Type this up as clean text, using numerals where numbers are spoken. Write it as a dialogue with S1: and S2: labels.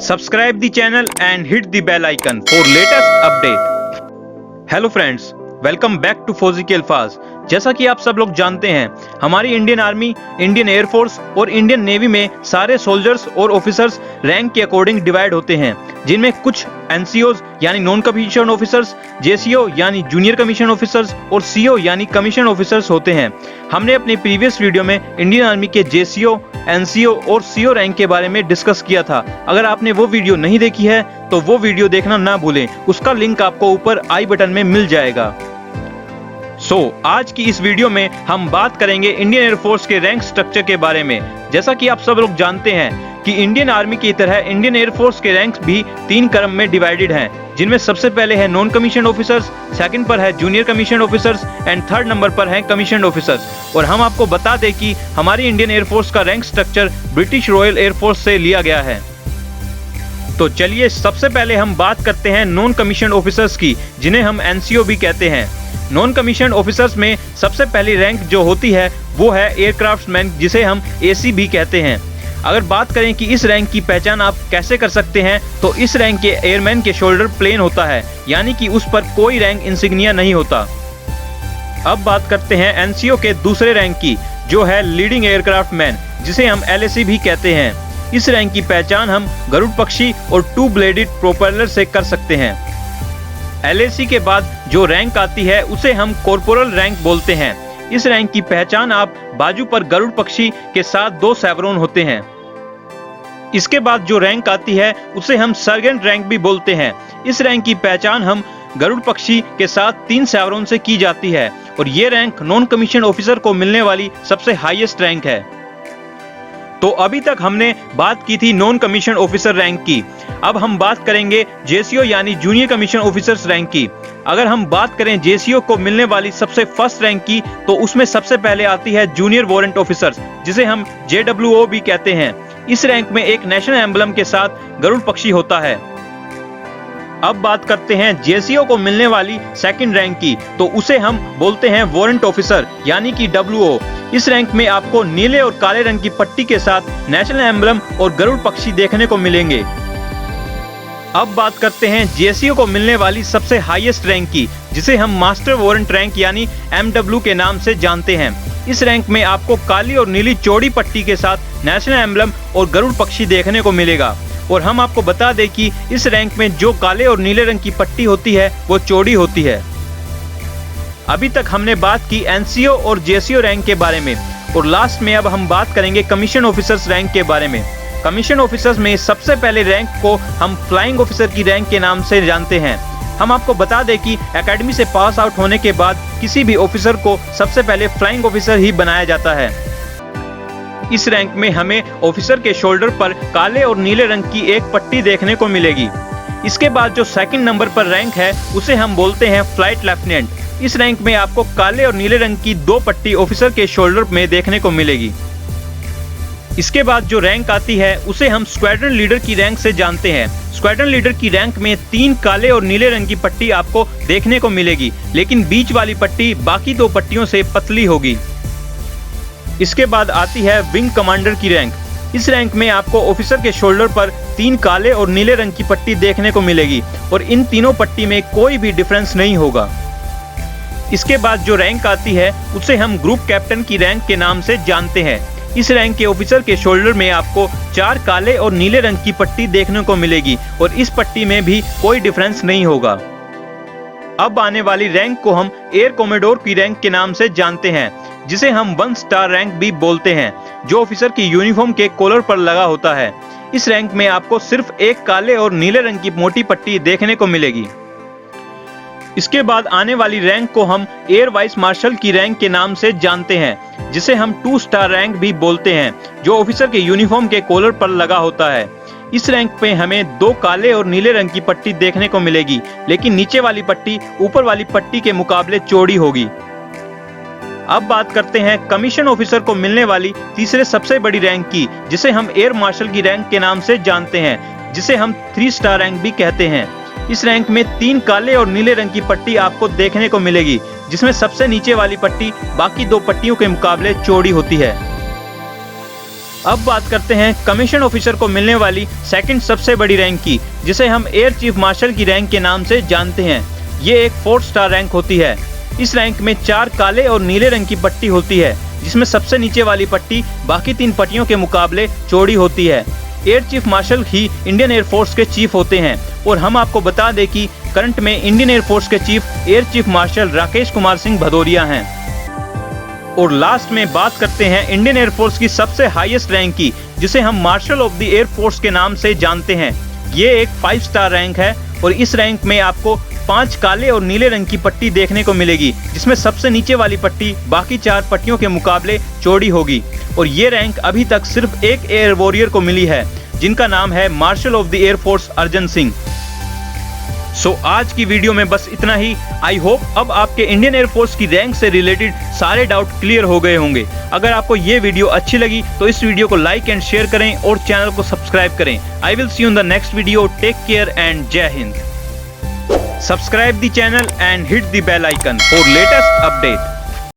S1: Subscribe the channel and hit the bell icon for latest update. Hello friends, welcome back to फौजी के अल्फाज। जैसा कि आप सब लोग जानते हैं, हमारी इंडियन आर्मी, इंडियन एयरफोर्स और इंडियन नेवी में सारे सोल्जर्स और ऑफिसर्स रैंक के अकॉर्डिंग डिवाइड होते हैं, जिनमें कुछ एनसीओज यानी नॉन कमीशन ऑफिसर्स, जेसीओ यानी जूनियर कमीशन ऑफिसर्स और सीओ यानी कमीशन ऑफिसर्स होते हैं। हमने अपनी प्रीवियस वीडियो में इंडियन आर्मी के जेसीओ, एनसीओ और सीओ रैंक के बारे में डिस्कस किया था। अगर आपने वो वीडियो नहीं देखी है तो वो वीडियो देखना ना भूलें, उसका लिंक आपको ऊपर आई बटन में मिल जाएगा। आज की इस वीडियो में हम बात करेंगे इंडियन एयरफोर्स के रैंक स्ट्रक्चर के बारे में। जैसा कि आप सब लोग जानते हैं कि इंडियन आर्मी की तरह इंडियन एयरफोर्स के रैंक्स भी 3 क्रम में डिवाइडेड हैं, जिनमें सबसे पहले है नॉन कमीशन ऑफिसर्स, सेकंड पर है junior commission officers and third number पर है कमीशन ऑफिसर्स। और हम आपको बता दें कि हमारी इंडियन एयरफोर्स का rank structure British royal air force से लिया गया है। तो चलिए सबसे पहले हम बात करते हैं नॉन कमीशन ऑफिसर्स की, जिन्हें हम एनसीओ भी कहते हैं। नॉन कमीशन ऑफिसर्स में सबसे पहली रैंक जो होती है वो है एयरक्राफ्ट्समैन, जिसे हम एसी भी कहते हैं। अगर बात करें कि इस रैंक की पहचान आप कैसे कर सकते हैं, तो इस रैंक के एयरमैन के शोल्डर प्लेन होता है, यानी कि उस पर कोई रैंक इंसिग्निया नहीं होता। अब बात करते हैं एनसीओ के दूसरे रैंक की, जो है लीडिंग एयरक्राफ्ट मैन, जिसे हम एलएसी भी कहते हैं। इस रैंक की पहचान हम गरुड़ पक्षी और 2 ब्लेडेड प्रोपेलर से कर सकते हैं। एलएसी के बाद जो रैंक आती है उसे हम कॉर्पोरल रैंक बोलते हैं। इस रैंक की पहचान आप बाजू पर गरुड़ पक्षी के साथ 2 सेवरोन होते हैं। इसके बाद जो रैंक आती है उसे हम सर्जेंट रैंक भी बोलते हैं। इस रैंक की पहचान हम गरुड़ पक्षी के साथ 3 सेवरोन से की जाती है, और ये रैंक नॉन कमीशन ऑफिसर को मिलने वाली सबसे हाईएस्ट रैंक है। तो अभी तक हमने बात की थी नॉन कमीशन ऑफिसर रैंक की। अब हम बात करेंगे जेसीओ यानी जूनियर कमीशन ऑफिसर्स रैंक की। अगर हम बात करें जेसीओ को मिलने वाली सबसे फर्स्ट रैंक की, तो उसमें सबसे पहले आती है जूनियर वारंट ऑफिसर्स, जिसे हम जेडब्ल्यूओ भी कहते हैं। इस रैंक में एक नेशनल एम्बलम के साथ गरुड़ पक्षी होता है। अब बात करते हैं जेसीओ को मिलने वाली सेकंड रैंक की, तो उसे हम बोलते हैं वारंट ऑफिसर यानी कि डब्ल्यूओ। इस रैंक में आपको नीले और काले रंग की पट्टी के साथ नेशनल एम्बलम और गरुड़ पक्षी देखने को मिलेंगे। अब बात करते हैं जेसीओ को मिलने वाली सबसे हाईएस्ट रैंक की, जिसे हम मास्टर वारंट रैंक यानी एमडब्ल्यू के नाम से जानते हैं। इस रैंक में आपको काली और नीली चौड़ी पट्टी के साथ नेशनल एम्बलम और गरुड़ पक्षी देखने को मिलेगा। और हम आपको बता दें कि इस रैंक में जो काले और नीले रंग की पट्टी होती है वो चौड़ी होती है। अभी तक हमने बात की एनसीओ और जेसीओ रैंक के बारे में, और लास्ट में अब हम बात करेंगे कमीशन ऑफिसर्स रैंक के बारे में। कमीशन ऑफिसर्स में सबसे पहले रैंक को हम फ्लाइंग ऑफिसर की रैंक के नाम से जानते हैं। हम आपको बता दें कि एकेडमी से पास आउट होने के बाद किसी भी ऑफिसर को सबसे पहले फ्लाइंग ऑफिसर ही बनाया जाता है। इस रैंक में हमें ऑफिसर के शोल्डर पर काले और नीले रंग की एक पट्टी देखने को मिलेगी। इसके बाद जो सेकंड नंबर पर रैंक है उसे हम बोलते हैं फ्लाइट लेफ्टिनेंट। इस रैंक में आपको काले और नीले रंग की 2 पट्टी ऑफिसर के शोल्डर में देखने को मिलेगी। इसके बाद जो रैंक आती है उसे हम स्क्वाड्रन लीडर की रैंक से जानते हैं। स्क्वाड्रन लीडर की रैंक में 3 काले और नीले रंग की पट्टी आपको देखने को मिलेगी, लेकिन बीच वाली पट्टी बाकी 2 पट्टियों से पतली होगी। इसके बाद आती है विंग कमांडर की रैंक। इस रैंक में आपको ऑफिसर के शोल्डर पर 3 काले और नीले रंग की पट्टी देखने को मिलेगी, और इन तीनों पट्टी में कोई भी डिफरेंस नहीं होगा। इसके बाद जो रैंक आती है उसे हम ग्रुप कैप्टन की रैंक के नाम से जानते हैं। इस रैंक के ऑफिसर के शोल्डर में आपको 4 काले और नीले रंग की पट्टी देखने को मिलेगी, और इस पट्टी में भी कोई डिफरेंस नहीं होगा। अब आने वाली रैंक को हम एयर कॉमोडोर की रैंक के नाम से जानते हैं, जिसे हम 1 स्टार रैंक भी बोलते हैं, जो ऑफिसर की यूनिफॉर्म के कॉलर पर लगा होता है। इस रैंक में आपको सिर्फ एक काले और नीले रंग की मोटी पट्टी देखने को मिलेगी। इसके बाद आने वाली रैंक को हम एयर वाइस मार्शल की रैंक के नाम से जानते हैं, जिसे हम 2 स्टार रैंक भी बोलते हैं, जो ऑफिसर के यूनिफॉर्म के कॉलर पर लगा होता है। इस रैंक पे हमें 2 काले और नीले रंग की पट्टी देखने को मिलेगी, लेकिन नीचे वाली पट्टी ऊपर वाली पट्टी के मुकाबले चौड़ी होगी। अब बात करते हैं कमीशन ऑफिसर को मिलने वाली तीसरे सबसे बड़ी रैंक की, जिसे हम एयर मार्शल की रैंक के नाम से जानते हैं, जिसे हम 3 स्टार रैंक भी कहते हैं। इस रैंक में 3 काले और नीले रंग की पट्टी आपको देखने को मिलेगी, जिसमें सबसे नीचे वाली पट्टी बाकी 2 पट्टियों के मुकाबले चौड़ी होती है। अब बात करते हैं कमीशन ऑफिसर को मिलने वाली सेकंड सबसे बड़ी रैंक की, जिसे हम एयर चीफ मार्शल की रैंक के नाम से जानते हैं। ये एक 4 स्टार रैंक होती है। इस रैंक में 4 काले और नीले रंग की पट्टी होती है, जिसमें सबसे नीचे वाली पट्टी बाकी 3 पट्टियों के मुकाबले चौड़ी होती है। एयर चीफ मार्शल ही इंडियन एयरफोर्स के चीफ होते हैं और हम आपको बता दें कि करंट में इंडियन एयरफोर्स के chief air chief marshal Rakesh Kumar Singh Bhadauria हैं। और लास्ट में बात करते हैं इंडियन एयरफोर्स की सबसे हाईएस्ट रैंक की, जिसे हम मार्शल ऑफ द एयरफोर्स के नाम से जानते हैं। ये एक 5 स्टार रैंक है और इस रैंक में आपको 5 काले और नीले रंग की पट्टी देखने को मिलेगी, जिसमें सबसे नीचे वाली पट्टी बाकी 4 पट्टियों के मुकाबले चौड़ी होगी। और ये रैंक अभी तक सिर्फ एक एयर वॉरियर को मिली है, जिनका नाम है marshal of the air force Arjan Singh. सो आज की वीडियो में बस इतना ही। आई होप अब आपके इंडियन एयरफोर्स की रैंक से रिलेटेड सारे डाउट क्लियर हो गए होंगे। अगर आपको ये वीडियो अच्छी लगी तो इस वीडियो को लाइक एंड शेयर करें और चैनल को सब्सक्राइब करें। I will see you in the next video. Take care and Jai Hind. Subscribe the channel and hit the bell icon for latest update.